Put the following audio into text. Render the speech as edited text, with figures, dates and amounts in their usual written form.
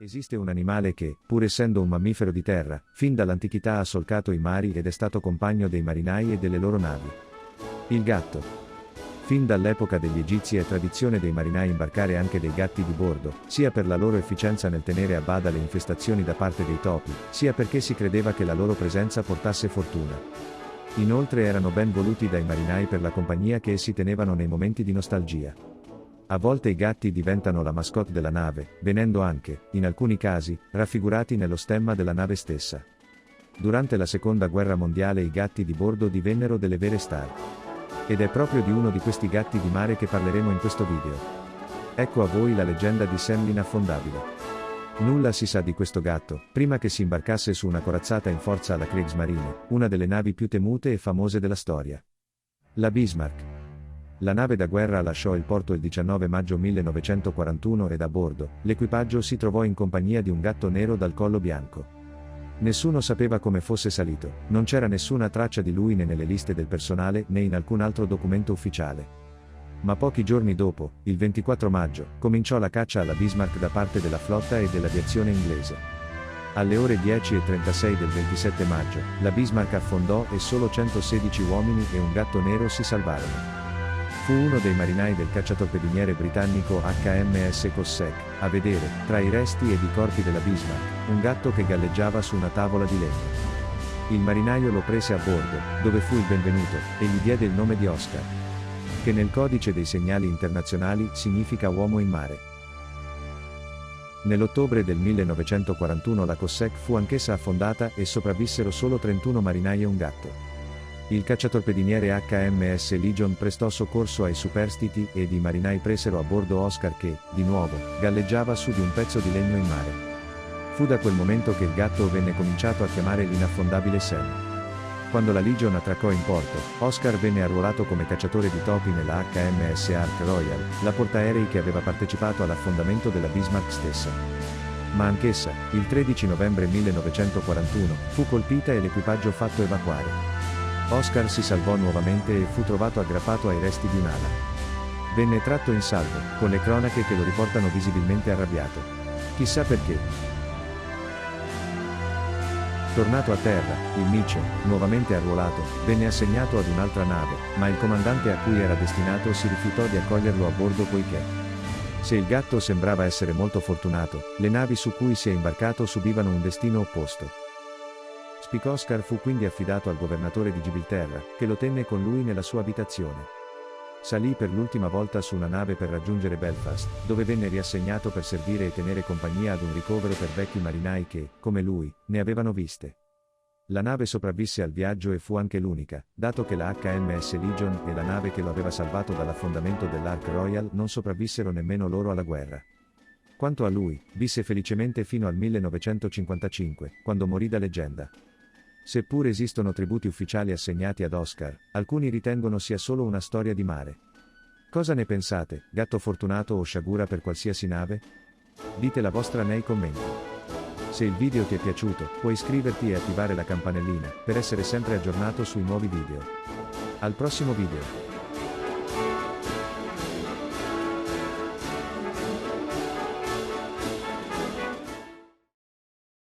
Esiste un animale che, pur essendo un mammifero di terra, fin dall'antichità ha solcato i mari ed è stato compagno dei marinai e delle loro navi. Il gatto. Fin dall'epoca degli Egizi è tradizione dei marinai imbarcare anche dei gatti di bordo, sia per la loro efficienza nel tenere a bada le infestazioni da parte dei topi, sia perché si credeva che la loro presenza portasse fortuna. Inoltre erano ben voluti dai marinai per la compagnia che essi tenevano nei momenti di nostalgia. A volte i gatti diventano la mascotte della nave, venendo anche, in alcuni casi, raffigurati nello stemma della nave stessa. Durante la Seconda Guerra Mondiale i gatti di bordo divennero delle vere star. Ed è proprio di uno di questi gatti di mare che parleremo in questo video. Ecco a voi la leggenda di Sam l'inaffondabile. Nulla si sa di questo gatto, prima che si imbarcasse su una corazzata in forza alla Kriegsmarine, una delle navi più temute e famose della storia. La Bismarck. La nave da guerra lasciò il porto il 19 maggio 1941 ed a bordo, l'equipaggio si trovò in compagnia di un gatto nero dal collo bianco. Nessuno sapeva come fosse salito, non c'era nessuna traccia di lui né nelle liste del personale né in alcun altro documento ufficiale. Ma pochi giorni dopo, il 24 maggio, cominciò la caccia alla Bismarck da parte della flotta e dell'aviazione inglese. Alle ore 10:36 del 27 maggio, la Bismarck affondò e solo 116 uomini e un gatto nero si salvarono. Fu uno dei marinai del cacciatorpediniere britannico HMS Cossack, a vedere, tra i resti ed i corpi della Bismarck, un gatto che galleggiava su una tavola di legno. Il marinaio lo prese a bordo, dove fu il benvenuto, e gli diede il nome di Oscar, che nel codice dei segnali internazionali significa uomo in mare. Nell'ottobre del 1941 la Cossack fu anch'essa affondata e sopravvissero solo 31 marinai e un gatto. Il cacciatorpediniere HMS Legion prestò soccorso ai superstiti ed i marinai presero a bordo Oscar che, di nuovo, galleggiava su di un pezzo di legno in mare. Fu da quel momento che il gatto venne cominciato a chiamare l'inaffondabile Sam. Quando la Legion attraccò in porto, Oscar venne arruolato come cacciatore di topi nella HMS Ark Royal, la portaerei che aveva partecipato all'affondamento della Bismarck stessa. Ma anch'essa, il 13 novembre 1941, fu colpita e l'equipaggio fatto evacuare. Oscar si salvò nuovamente e fu trovato aggrappato ai resti di un'ala. Venne tratto in salvo, con le cronache che lo riportano visibilmente arrabbiato. Chissà perché. Tornato a terra, il Mitchell, nuovamente arruolato, venne assegnato ad un'altra nave, ma il comandante a cui era destinato si rifiutò di accoglierlo a bordo poiché, se il gatto sembrava essere molto fortunato, le navi su cui si è imbarcato subivano un destino opposto. Speak Oscar fu quindi affidato al governatore di Gibilterra, che lo tenne con lui nella sua abitazione. Salì per l'ultima volta su una nave per raggiungere Belfast, dove venne riassegnato per servire e tenere compagnia ad un ricovero per vecchi marinai che, come lui, ne avevano viste. La nave sopravvisse al viaggio e fu anche l'unica, dato che la HMS Legion e la nave che lo aveva salvato dall'affondamento dell'Ark Royal non sopravvissero nemmeno loro alla guerra. Quanto a lui, visse felicemente fino al 1955, quando morì da leggenda. Seppur esistono tributi ufficiali assegnati ad Oscar, alcuni ritengono sia solo una storia di mare. Cosa ne pensate, gatto fortunato o sciagura per qualsiasi nave? Dite la vostra nei commenti. Se il video ti è piaciuto, puoi iscriverti e attivare la campanellina, per essere sempre aggiornato sui nuovi video. Al prossimo video!